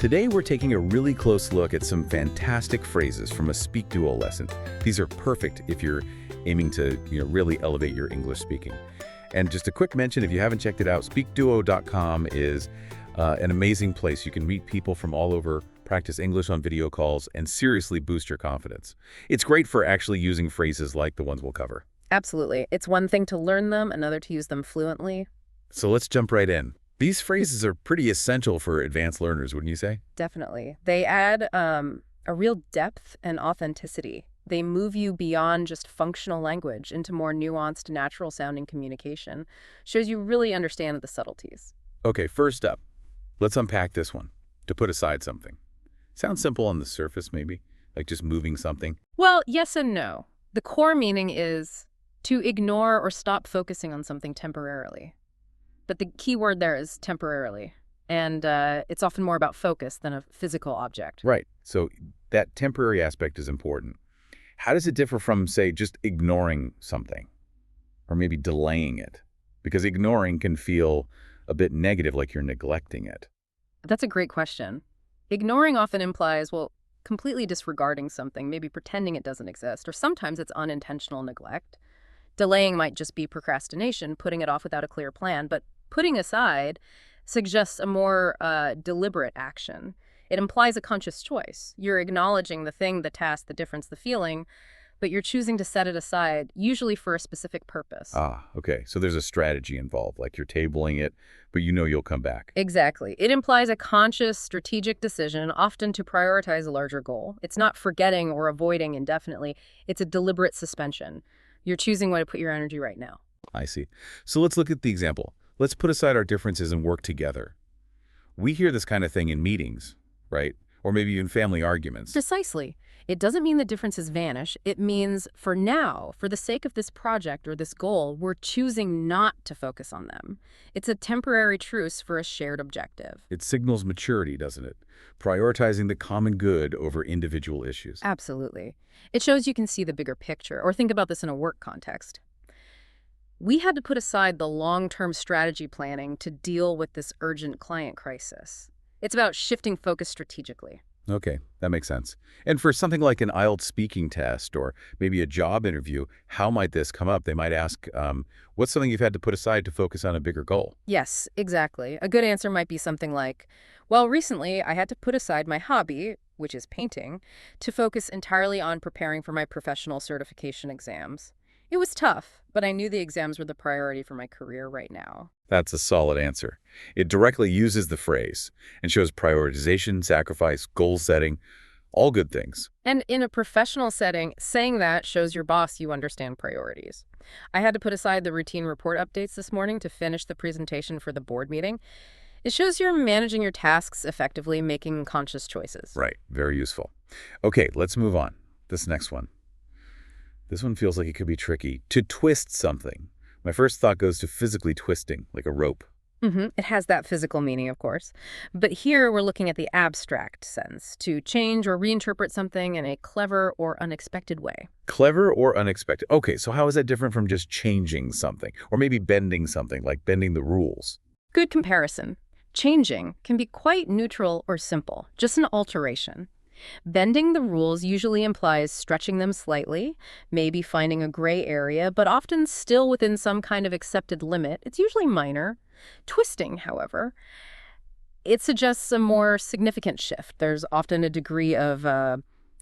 Today, we're taking a really close look at some fantastic phrases from a SpeakDuo lesson. These are perfect if you're aiming to really elevate your English speaking. And just a quick mention, if you haven't checked it out, SpeakDuo.com is an amazing place. You can meet people from all over, practice English on video calls, and seriously boost your confidence. It's great for actually using phrases like the ones we'll cover. Absolutely. It's one thing to learn them, another to use them fluently. So let's jump right in. These phrases are pretty essential for advanced learners, wouldn't you say? Definitely. They add a real depth and authenticity. They move you beyond just functional language into more nuanced, natural-sounding communication. Shows you really understand the subtleties. Okay, first up, let's unpack this one. To put aside something. Sounds simple on the surface, maybe, like just moving something. Well, yes and no. The core meaning is to ignore or stop focusing on something temporarily. But the key word there is temporarily. And it's often more about focus than a physical object. Right. So that temporary aspect is important. How does it differ from, say, just ignoring something? Or maybe delaying it? Because ignoring can feel a bit negative, like you're neglecting it. That's a great question. Ignoring often implies, well, completely disregarding something, maybe pretending it doesn't exist, or sometimes it's unintentional neglect. Delaying might just be procrastination, putting it off without a clear plan, but putting aside suggests a more deliberate action. It implies a conscious choice. You're acknowledging the thing, the task, the difference, the feeling, but you're choosing to set it aside, usually for a specific purpose. Ah, okay. So there's a strategy involved, like you're tabling it, but you know you'll come back. Exactly. It implies a conscious, strategic decision, often to prioritize a larger goal. It's not forgetting or avoiding indefinitely. It's a deliberate suspension. You're choosing where to put your energy right now. I see. So let's look at the example. Let's put aside our differences and work together. We hear this kind of thing in meetings, right? Or maybe in family arguments. Precisely. It doesn't mean the differences vanish. It means for now, for the sake of this project or this goal, we're choosing not to focus on them. It's a temporary truce for a shared objective. It signals maturity, doesn't it? Prioritizing the common good over individual issues. Absolutely. It shows you can see the bigger picture, or think about this in a work context. We had to put aside the long-term strategy planning to deal with this urgent client crisis. It's about shifting focus strategically. Okay, that makes sense. And for something like an IELTS speaking test or maybe a job interview, how might this come up? They might ask, what's something you've had to put aside to focus on a bigger goal? Yes, exactly. A good answer might be something like, well, recently I had to put aside my hobby, which is painting, to focus entirely on preparing for my professional certification exams. It was tough, but I knew the exams were the priority for my career right now. That's a solid answer. It directly uses the phrase and shows prioritization, sacrifice, goal setting, all good things. And in a professional setting, saying that shows your boss you understand priorities. I had to put aside the routine report updates this morning to finish the presentation for the board meeting. It shows you're managing your tasks effectively, making conscious choices. Right, very useful. Okay, let's move on. This next one. This one feels like it could be tricky. To twist something. My first thought goes to physically twisting, like a rope. It has that physical meaning, of course. But here we're looking at the abstract sense, to change or reinterpret something in a clever or unexpected way. Clever or unexpected. Okay, so how is that different from just changing something? Or maybe bending something, like bending the rules? Good comparison. Changing can be quite neutral or simple, just an alteration. Bending the rules usually implies stretching them slightly, maybe finding a gray area, but often still within some kind of accepted limit. It's usually minor. Twisting, however, it suggests a more significant shift. There's often a degree of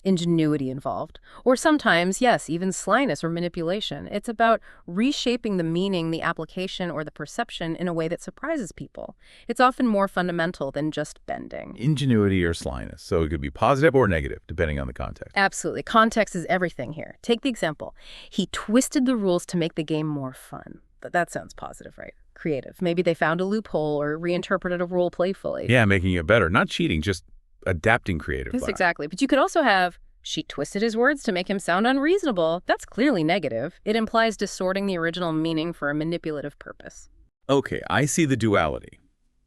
ingenuity involved. Or sometimes, yes, even slyness or manipulation. It's about reshaping the meaning, the application, or the perception in a way that surprises people. It's often more fundamental than just bending. Ingenuity or slyness. So it could be positive or negative, depending on the context. Absolutely. Context is everything here. Take the example. He twisted the rules to make the game more fun. That sounds positive, right? Creative. Maybe they found a loophole or reinterpreted a rule playfully. Yeah, making it better. Not cheating, just adapting creatively. Yes, exactly. But you could also have, she twisted his words to make him sound unreasonable. That's clearly negative. It implies distorting the original meaning for a manipulative purpose. Okay, I see the duality.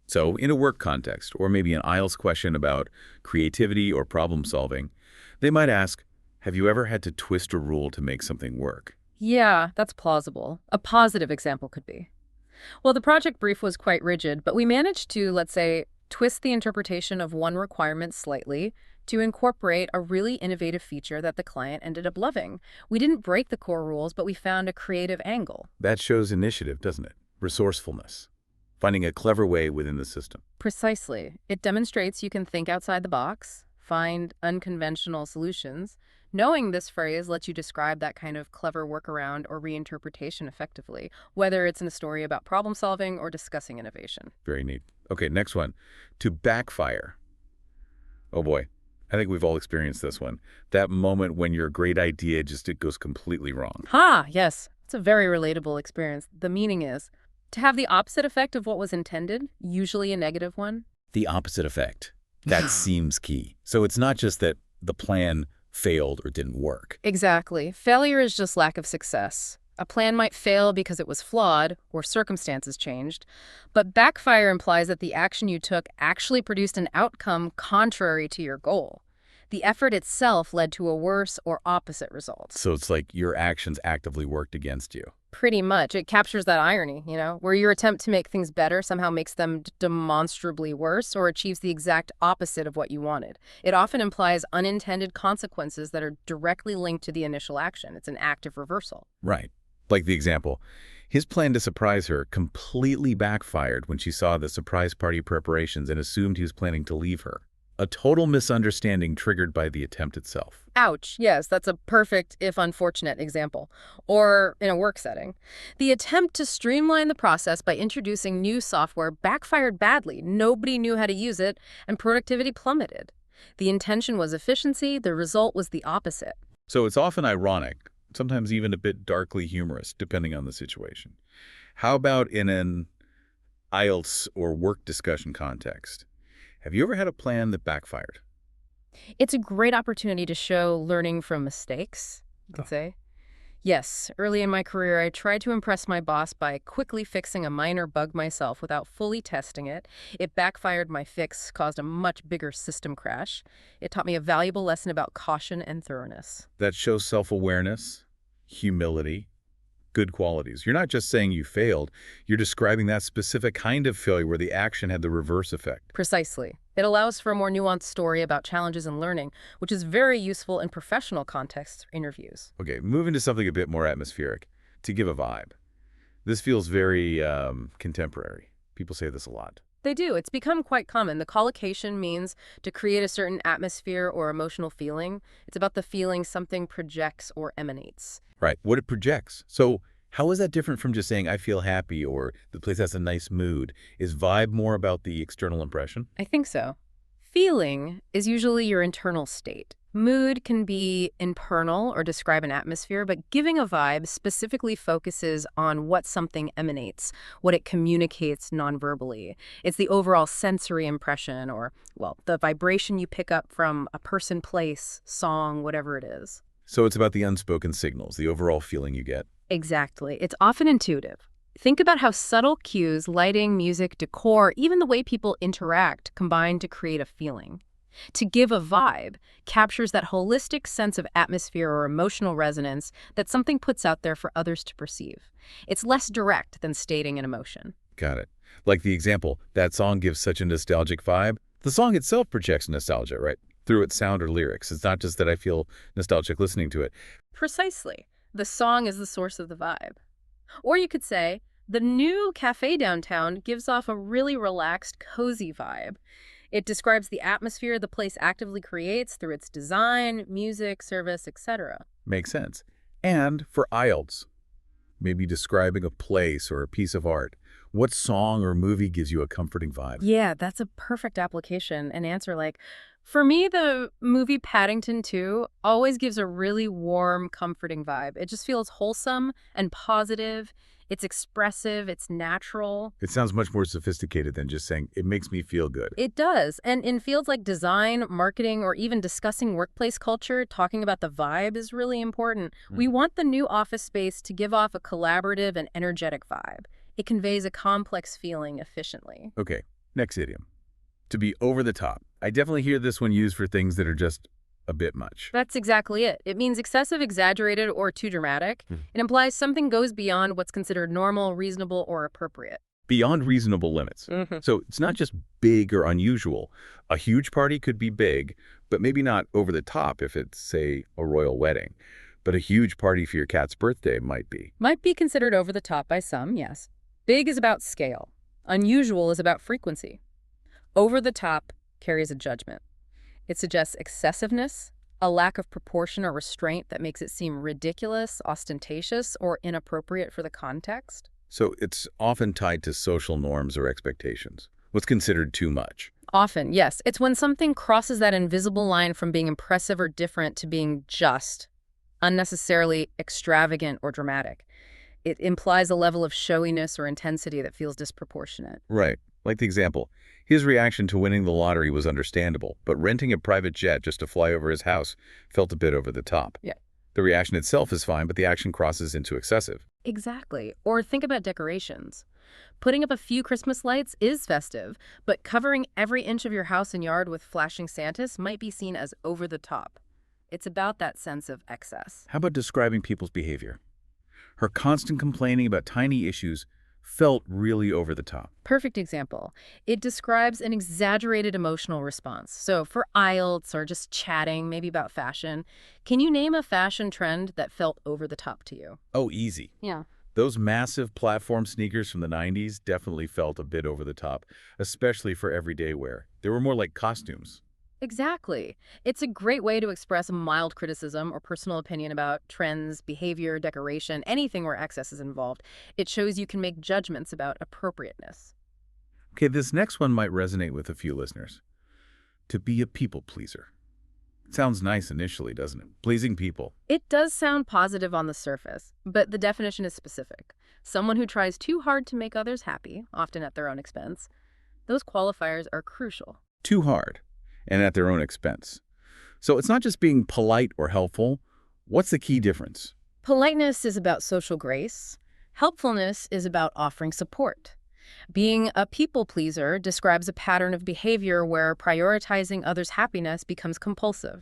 So in a work context, or maybe an IELTS question about creativity or problem solving, they might ask, have you ever had to twist a rule to make something work? Yeah, that's plausible. A positive example could be, well, the project brief was quite rigid, but we managed to, let's say, twist the interpretation of one requirement slightly to incorporate a really innovative feature that the client ended up loving. We didn't break the core rules, but we found a creative angle. That shows initiative, doesn't it? Resourcefulness. Finding a clever way within the system. Precisely. It demonstrates you can think outside the box, find unconventional solutions. Knowing this phrase lets you describe that kind of clever workaround or reinterpretation effectively, whether it's in a story about problem solving or discussing innovation. Very neat. Okay, next one. To backfire. Oh boy, I think we've all experienced this one. That moment when your great idea it goes completely wrong. Yes. It's a very relatable experience. The meaning is to have the opposite effect of what was intended, usually a negative one. The opposite effect. That seems key. So it's not just that the plan failed or didn't work. Exactly. Failure is just lack of success. A plan might fail because it was flawed or circumstances changed, but backfire implies that the action you took actually produced an outcome contrary to your goal. The effort itself led to a worse or opposite result. So it's like your actions actively worked against you. Pretty much. It captures that irony, where your attempt to make things better somehow makes them demonstrably worse or achieves the exact opposite of what you wanted. It often implies unintended consequences that are directly linked to the initial action. It's an active reversal. Right. Like the example. His plan to surprise her completely backfired when she saw the surprise party preparations and assumed he was planning to leave her. A total misunderstanding triggered by the attempt itself. Ouch. Yes, that's a perfect, if unfortunate, example. Or in a work setting. The attempt to streamline the process by introducing new software backfired badly. Nobody knew how to use it, and productivity plummeted. The intention was efficiency, the result was the opposite. So it's often ironic, sometimes even a bit darkly humorous, depending on the situation. How about in an IELTS or work discussion context? Have you ever had a plan that backfired? It's a great opportunity to show learning from mistakes, you could say. Yes, early in my career, I tried to impress my boss by quickly fixing a minor bug myself without fully testing it. It backfired. My fix caused a much bigger system crash. It taught me a valuable lesson about caution and thoroughness. That shows self-awareness, humility, good qualities. You're not just saying you failed, you're describing that specific kind of failure where the action had the reverse effect. Precisely. It allows for a more nuanced story about challenges and learning, which is very useful in professional contexts or interviews. Okay, moving to something a bit more atmospheric, to give a vibe. This feels very contemporary. People say this a lot. They do. It's become quite common. The collocation means to create a certain atmosphere or emotional feeling. It's about the feeling something projects or emanates. Right, what it projects. So how is that different from just saying, I feel happy, or the place has a nice mood? Is vibe more about the external impression? I think so. Feeling is usually your internal state. Mood can be internal or describe an atmosphere, but giving a vibe specifically focuses on what something emanates, what it communicates nonverbally. It's the overall sensory impression or, well, the vibration you pick up from a person, place, song, whatever it is. So it's about the unspoken signals, the overall feeling you get. Exactly. It's often intuitive. Think about how subtle cues, lighting, music, decor, even the way people interact combine to create a feeling. To give a vibe captures that holistic sense of atmosphere or emotional resonance that something puts out there for others to perceive. It's less direct than stating an emotion. Got it. Like the example, that song gives such a nostalgic vibe. The song itself projects nostalgia, right? Through its sound or lyrics. It's not just that I feel nostalgic listening to it. Precisely. The song is the source of the vibe. Or you could say, the new cafe downtown gives off a really relaxed, cozy vibe. It describes the atmosphere the place actively creates through its design, music, service, etc. Makes sense. And for IELTS, maybe describing a place or a piece of art, what song or movie gives you a comforting vibe? Yeah, that's a perfect application. An answer like, for me, the movie Paddington 2 always gives a really warm, comforting vibe. It just feels wholesome and positive. It's expressive, it's natural. It sounds much more sophisticated than just saying, it makes me feel good. It does. And in fields like design, marketing, or even discussing workplace culture, talking about the vibe is really important. We want the new office space to give off a collaborative and energetic vibe. It conveys a complex feeling efficiently. Okay, next idiom. To be over the top. I definitely hear this one used for things that are just a bit much. That's exactly it. It means excessive, exaggerated, or too dramatic. It implies something goes beyond what's considered normal, reasonable, or appropriate. beyond reasonable limits. So it's not just big or unusual. A huge party could be big, but maybe not over the top if it's, say, a royal wedding. But a huge party for your cat's birthday might be. Might be considered over the top by some, yes. Big is about scale. Unusual is about frequency. Over the top carries a judgment. It suggests excessiveness, a lack of proportion or restraint that makes it seem ridiculous, ostentatious, or inappropriate for the context. So it's often tied to social norms or expectations. What's considered too much? Often, yes. It's when something crosses that invisible line from being impressive or different to being just, unnecessarily extravagant or dramatic. It implies a level of showiness or intensity that feels disproportionate. Right. Like the example. His reaction to winning the lottery was understandable, but renting a private jet just to fly over his house felt a bit over the top. Yeah. The reaction itself is fine, but the action crosses into excessive. Exactly. Or think about decorations. Putting up a few Christmas lights is festive, but covering every inch of your house and yard with flashing Santas might be seen as over the top. It's about that sense of excess. How about describing people's behavior? Her constant complaining about tiny issues felt really over the top. Perfect example. It describes an exaggerated emotional response. So for IELTS or just chatting, maybe about fashion, can you name a fashion trend that felt over the top to you? Oh, easy. Yeah. Those massive platform sneakers from the 90s definitely felt a bit over the top, especially for everyday wear. They were more like costumes. Exactly. It's a great way to express a mild criticism or personal opinion about trends, behavior, decoration, anything where excess is involved. It shows you can make judgments about appropriateness. Okay, this next one might resonate with a few listeners. To be a people pleaser. It sounds nice initially, doesn't it? Pleasing people. It does sound positive on the surface, but the definition is specific. Someone who tries too hard to make others happy, often at their own expense. Those qualifiers are crucial. Too hard. And at their own expense. So it's not just being polite or helpful. What's the key difference? Politeness is about social grace. Helpfulness is about offering support. Being a people pleaser describes a pattern of behavior where prioritizing others' happiness becomes compulsive,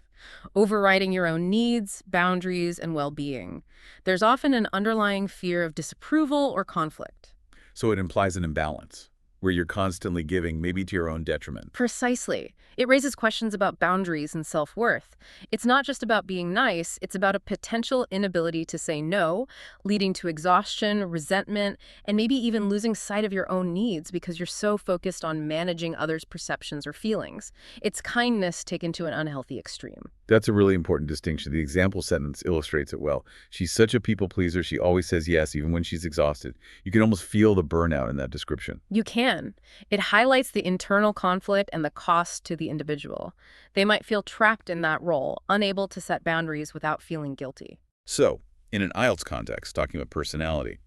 overriding your own needs, boundaries, and well-being. There's often an underlying fear of disapproval or conflict. So it implies an imbalance, where you're constantly giving, maybe to your own detriment. Precisely. It raises questions about boundaries and self-worth. It's not just about being nice, it's about a potential inability to say no, leading to exhaustion, resentment, and maybe even losing sight of your own needs because you're so focused on managing others' perceptions or feelings. It's kindness taken to an unhealthy extreme. That's a really important distinction. The example sentence illustrates it well. She's such a people pleaser, she always says yes, even when she's exhausted. You can almost feel the burnout in that description. You can. It highlights the internal conflict and the cost to the individual. They might feel trapped in that role, unable to set boundaries without feeling guilty. So, in an IELTS context, talking about personality,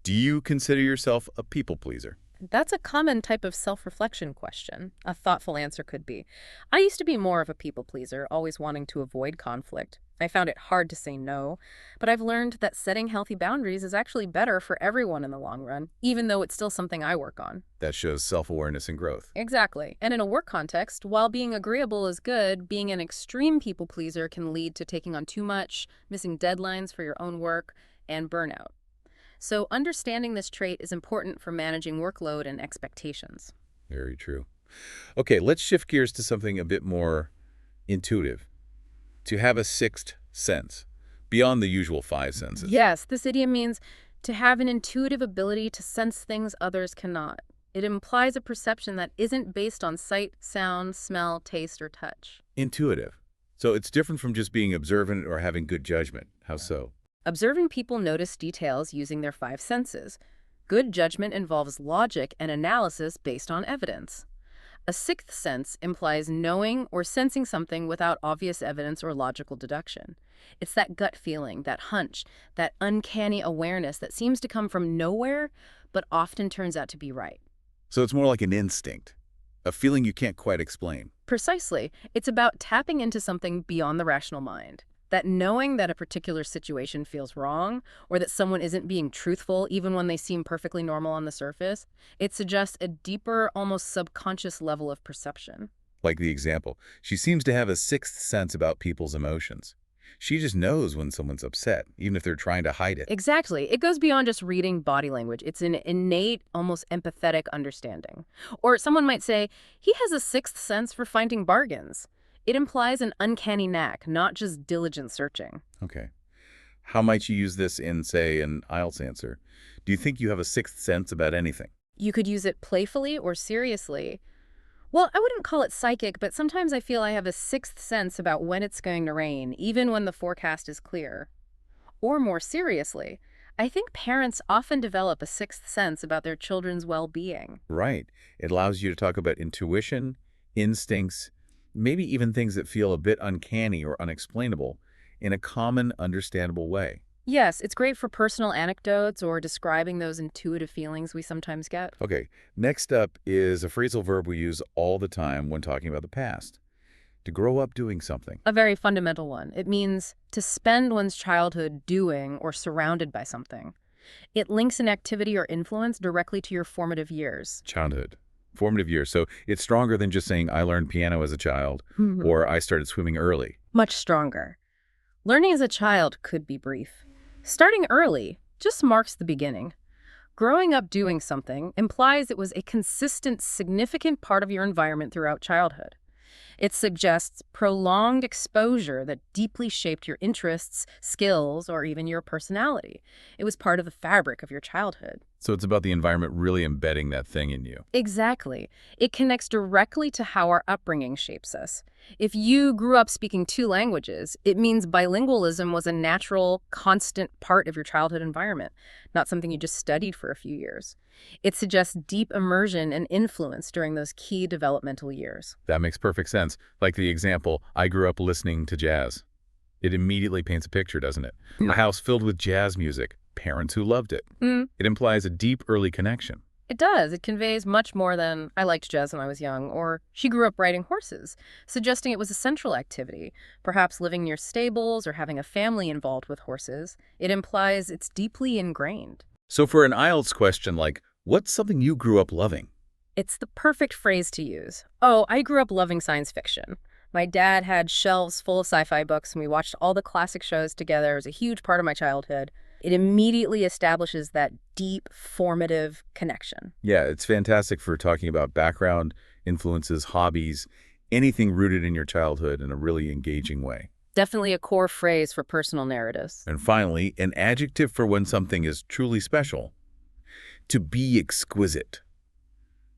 do you consider yourself a people pleaser? That's a common type of self-reflection question. A thoughtful answer could be, I used to be more of a people pleaser, always wanting to avoid conflict. I found it hard to say no, but I've learned that setting healthy boundaries is actually better for everyone in the long run, even though it's still something I work on. That shows self-awareness and growth. Exactly. And in a work context, while being agreeable is good, being an extreme people pleaser can lead to taking on too much, missing deadlines for your own work, and burnout. So understanding this trait is important for managing workload and expectations. Very true. Okay, let's shift gears to something a bit more intuitive. To have a sixth sense, beyond the usual 5 senses. Yes, this idiom means to have an intuitive ability to sense things others cannot. It implies a perception that isn't based on sight, sound, smell, taste, or touch. Intuitive. So it's different from just being observant or having good judgment. How so? Observing people notice details using their 5 senses. Good judgment involves logic and analysis based on evidence. A sixth sense implies knowing or sensing something without obvious evidence or logical deduction. It's that gut feeling, that hunch, that uncanny awareness that seems to come from nowhere, but often turns out to be right. So it's more like an instinct, a feeling you can't quite explain. Precisely. It's about tapping into something beyond the rational mind. That knowing that a particular situation feels wrong, or that someone isn't being truthful even when they seem perfectly normal on the surface, it suggests a deeper, almost subconscious level of perception. Like the example, she seems to have a sixth sense about people's emotions. She just knows when someone's upset, even if they're trying to hide it. Exactly. It goes beyond just reading body language. It's an innate, almost empathetic understanding. Or someone might say, he has a sixth sense for finding bargains. It implies an uncanny knack, not just diligent searching. Okay. How might you use this in, say, an IELTS answer? Do you think you have a sixth sense about anything? You could use it playfully or seriously. Well, I wouldn't call it psychic, but sometimes I feel I have a sixth sense about when it's going to rain, even when the forecast is clear. Or more seriously, I think parents often develop a sixth sense about their children's well-being. Right. It allows you to talk about intuition, instincts, maybe even things that feel a bit uncanny or unexplainable in a common, understandable way. Yes, it's great for personal anecdotes or describing those intuitive feelings we sometimes get. Okay, next up is a phrasal verb we use all the time when talking about the past. To grow up doing something. A very fundamental one. It means to spend one's childhood doing or surrounded by something. It links an activity or influence directly to your formative years. Childhood. Formative years. So it's stronger than just saying, I learned piano as a child, Mhm. or I started swimming early. Much stronger. Learning as a child could be brief. Starting early just marks the beginning. Growing up doing something implies it was a consistent, significant part of your environment throughout childhood. It suggests prolonged exposure that deeply shaped your interests, skills, or even your personality. It was part of the fabric of your childhood. So it's about the environment really embedding that thing in you. Exactly. It connects directly to how our upbringing shapes us. If you grew up speaking 2 languages, it means bilingualism was a natural, constant part of your childhood environment, not something you just studied for a few years. It suggests deep immersion and influence during those key developmental years. That makes perfect sense. Like the example, I grew up listening to jazz. It immediately paints a picture, doesn't it? A house filled with jazz music, parents who loved it. It implies a deep early connection. It does. It conveys much more than, I liked jazz when I was young, or she grew up riding horses, suggesting it was a central activity, perhaps living near stables or having a family involved with horses. It implies it's deeply ingrained. So for an IELTS question like, what's something you grew up loving? It's the perfect phrase to use. Oh, I grew up loving science fiction. My dad had shelves full of sci-fi books, and we watched all the classic shows together. It was a huge part of my childhood. It immediately establishes that deep, formative connection. Yeah, it's fantastic for talking about background, influences, hobbies, anything rooted in your childhood in a really engaging way. Definitely a core phrase for personal narratives. And finally, an adjective for when something is truly special. To be exquisite.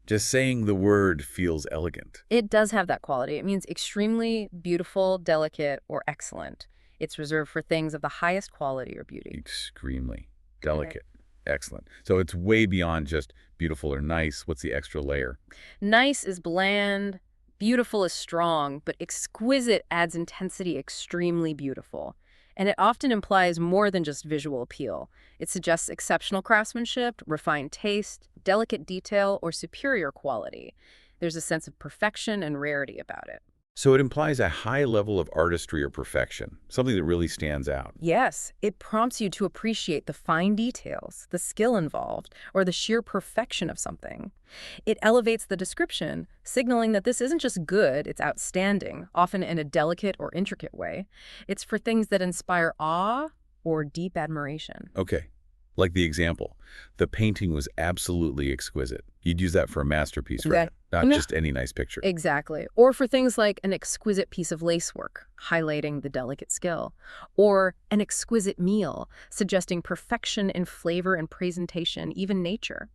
Just saying the word feels elegant. It does have that quality. It means extremely beautiful, delicate, or excellent. It's reserved for things of the highest quality or beauty. Extremely delicate. Excellent. So it's way beyond just beautiful or nice. What's the extra layer? Nice is bland, beautiful is strong, but exquisite adds intensity, extremely beautiful. And it often implies more than just visual appeal. It suggests exceptional craftsmanship, refined taste, delicate detail, or superior quality. There's a sense of perfection and rarity about it. So it implies a high level of artistry or perfection, something that really stands out. Yes, it prompts you to appreciate the fine details, the skill involved, or the sheer perfection of something. It elevates the description, signaling that this isn't just good, it's outstanding, often in a delicate or intricate way. It's for things that inspire awe or deep admiration. Okay, like the example. The painting was absolutely exquisite. You'd use that for a masterpiece, right? Not just any nice picture. Exactly. Or for things like an exquisite piece of lacework, highlighting the delicate skill. Or an exquisite meal, suggesting perfection in flavor and presentation, even nature.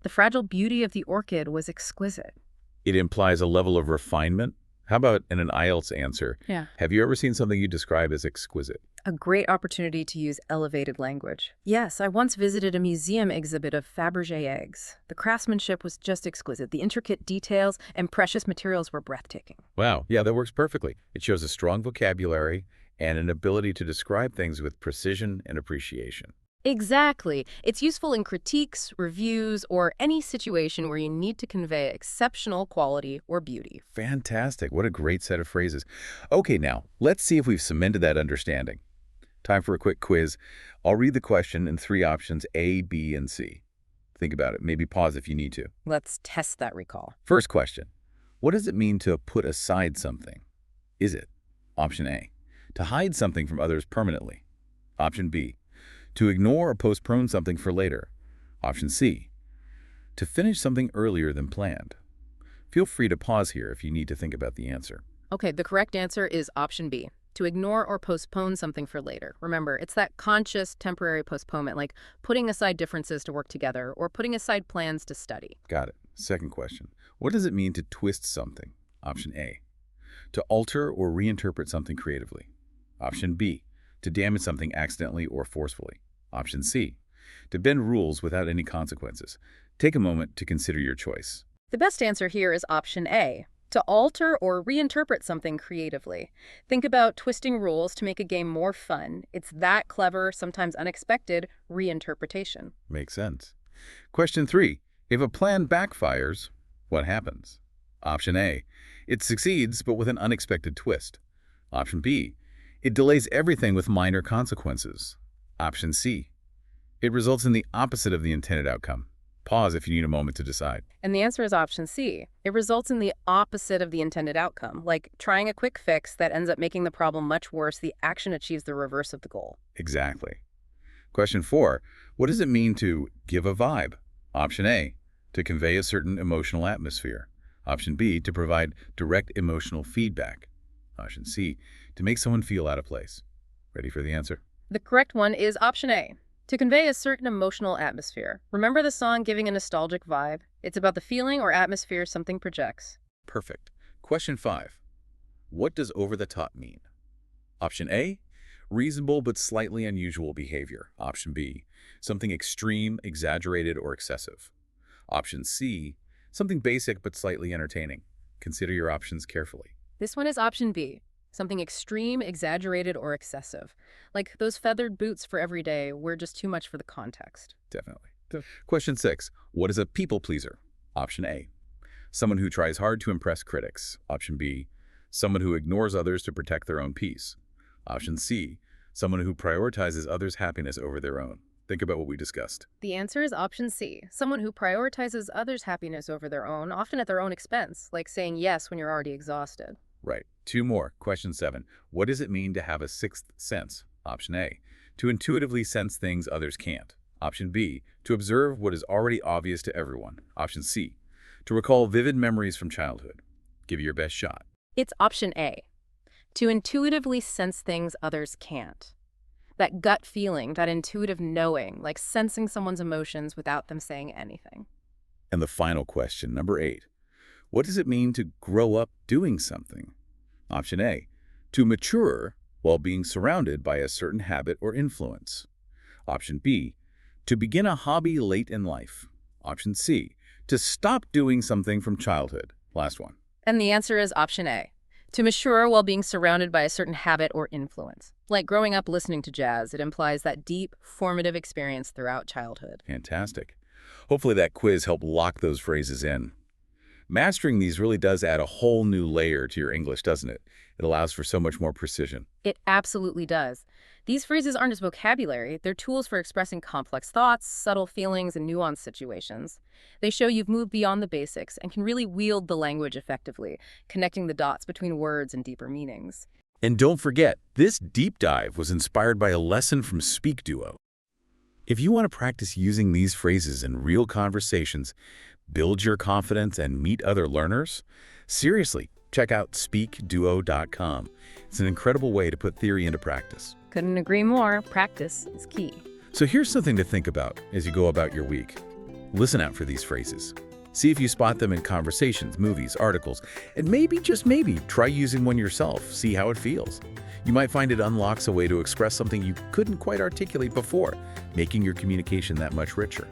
The fragile beauty of the orchid was exquisite. It implies a level of refinement. How about in an IELTS answer? Yeah. Have you ever seen something you describe as exquisite? A great opportunity to use elevated language. Yes, I once visited a museum exhibit of Fabergé eggs. The craftsmanship was just exquisite. The intricate details and precious materials were breathtaking. Wow, yeah, that works perfectly. It shows a strong vocabulary and an ability to describe things with precision and appreciation. Exactly. It's useful in critiques, reviews, or any situation where you need to convey exceptional quality or beauty. Fantastic. What a great set of phrases. Okay, now, let's see if we've cemented that understanding. Time for a quick quiz. I'll read the question in 3 options, A, B, and C. Think about it. Maybe pause if you need to. Let's test that recall. First question. What does it mean to put aside something? Is it option A, to hide something from others permanently. Option B, to ignore or postpone something for later. Option C, to finish something earlier than planned. Feel free to pause here if you need to think about the answer. Okay, the correct answer is option B, to ignore or postpone something for later. Remember, it's that conscious, temporary postponement, like putting aside differences to work together or putting aside plans to study. Got it. Second question. What does it mean to twist something? Option A, to alter or reinterpret something creatively. Option B, to damage something accidentally or forcefully. Option C, to bend rules without any consequences. Take a moment to consider your choice. The best answer here is option A, to alter or reinterpret something creatively. Think about twisting rules to make a game more fun. It's that clever, sometimes unexpected, reinterpretation. Makes sense. Question 3. If a plan backfires, what happens? Option A, it succeeds but with an unexpected twist. Option B, it delays everything with minor consequences. Option C, it results in the opposite of the intended outcome. Pause if you need a moment to decide. And the answer is option C. It results in the opposite of the intended outcome, like trying a quick fix that ends up making the problem much worse. The action achieves the reverse of the goal. Exactly. Question 4. What does it mean to give a vibe? Option A, to convey a certain emotional atmosphere. Option B, to provide direct emotional feedback. Option C, to make someone feel out of place. Ready for the answer? The correct one is option A, to convey a certain emotional atmosphere. Remember the song Giving a Nostalgic Vibe? It's about the feeling or atmosphere something projects. Perfect. Question 5. What does over the top mean? Option A, reasonable but slightly unusual behavior. Option B, something extreme, exaggerated, or excessive. Option C, something basic but slightly entertaining. Consider your options carefully. This one is option B, something extreme, exaggerated, or excessive. Like those feathered boots for every day were just too much for the context. Definitely. Question 6. What is a people pleaser? Option A, someone who tries hard to impress critics. Option B, someone who ignores others to protect their own peace. Option C, someone who prioritizes others' happiness over their own. Think about what we discussed. The answer is option C, someone who prioritizes others' happiness over their own, often at their own expense, like saying yes when you're already exhausted. Right. 2 more. Question 7. What does it mean to have a sixth sense? Option A, to intuitively sense things others can't. Option B, to observe what is already obvious to everyone. Option C, to recall vivid memories from childhood. Give it your best shot. It's option A, to intuitively sense things others can't. That gut feeling, that intuitive knowing, like sensing someone's emotions without them saying anything. And the final question, number 8. What does it mean to grow up doing something? Option A, to mature while being surrounded by a certain habit or influence. Option B, to begin a hobby late in life. Option C, to stop doing something from childhood. Last one. And the answer is option A, to mature while being surrounded by a certain habit or influence. Like growing up listening to jazz, it implies that deep, formative experience throughout childhood. Fantastic. Hopefully that quiz helped lock those phrases in. Mastering these really does add a whole new layer to your English, doesn't it? It allows for so much more precision. It absolutely does. These phrases aren't just vocabulary, they're tools for expressing complex thoughts, subtle feelings, and nuanced situations. They show you've moved beyond the basics and can really wield the language effectively, connecting the dots between words and deeper meanings. And don't forget, this deep dive was inspired by a lesson from SpeakDuo. If you want to practice using these phrases in real conversations, build your confidence, and meet other learners, seriously, check out SpeakDuo.com. It's an incredible way to put theory into practice. Couldn't agree more. Practice is key. So here's something to think about as you go about your week. Listen out for these phrases. See if you spot them in conversations, movies, articles, and maybe, just maybe, try using one yourself. See how it feels. You might find it unlocks a way to express something you couldn't quite articulate before, making your communication that much richer.